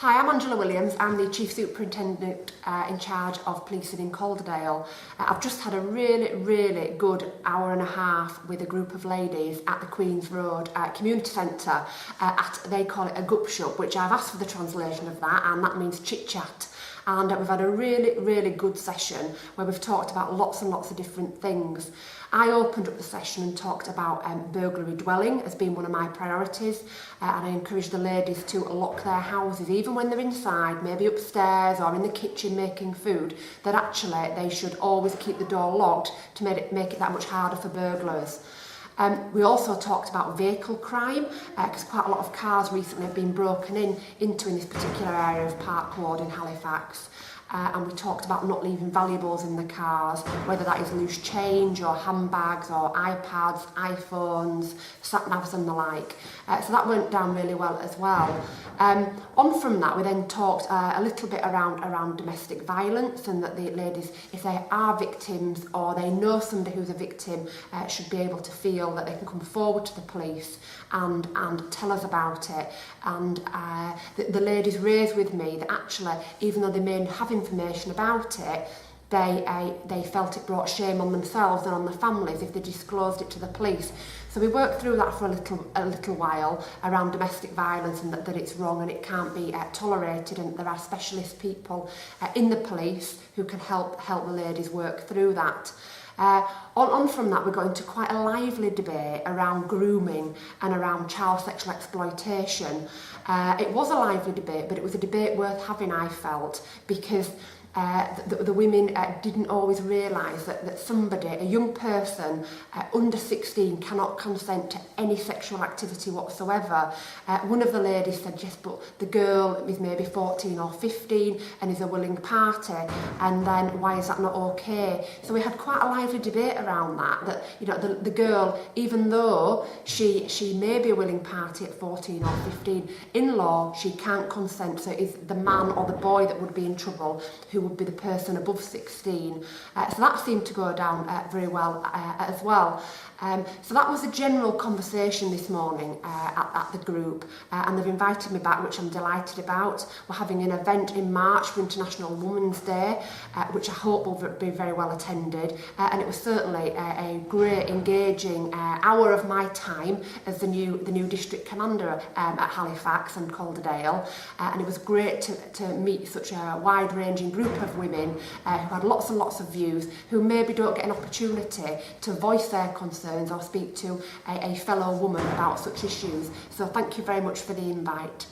Hi, I'm Angela Williams. I'm the Chief Superintendent in charge of policing in Calderdale. I've just had a really good hour and a half with a group of ladies at the Queen's Road Community Centre they call it a GupShup, which I've asked for the translation of that, and that means chit-chat. And we've had a really good session where we've talked about lots and lots of different things. I opened up the session and talked about burglary dwelling as being one of my priorities, and I encouraged the ladies to lock their houses even when they're inside, maybe upstairs or in the kitchen making food, that actually they should always keep the door locked to make it that much harder for burglars. We also talked about vehicle crime, because quite a lot of cars recently have been broken into in this particular area of Park Ward in Halifax. And we talked about not leaving valuables in the cars, whether that is loose change or handbags or iPads, iPhones, sat-navs and the like. So that went down really well as well. On from that, we then talked a little bit around domestic violence, and that the ladies, if they are victims or they know somebody who's a victim, should be able to feel that they can come forward to the police and tell us about it. And the ladies raised with me that actually, even though they may have information about it, they felt it brought shame on themselves and on the families if they disclosed it to the police. So we worked through that for a little while around domestic violence, and that it's wrong and it can't be tolerated, and there are specialist people in the police who can help the ladies work through that. On from that, we're going to quite a lively debate around grooming and around child sexual exploitation. It was a lively debate, but it was a debate worth having, I felt, because the women didn't always realise that somebody, a young person under 16, cannot consent to any sexual activity whatsoever. One of the ladies said, yes, but the girl is maybe 14 or 15 and is a willing party, and then why is that not okay? So we had quite a lively debate around that you know, the girl, even though she may be a willing party at 14 or 15, in law she can't consent, so it is the man or the boy that would be in trouble, who would be the person above 16. So that seemed to go down very well as well. So that was a general conversation this morning at the group, and they've invited me back, which I'm delighted about. We're having an event in March for International Women's Day, which I hope will be very well attended, and it was certainly a great, engaging hour of my time as the new district commander at Halifax and Calderdale, and it was great to meet such a wide-ranging group of women who had lots and lots of views, who maybe don't get an opportunity to voice their concerns or speak to a fellow woman about such issues. So thank you very much for the invite.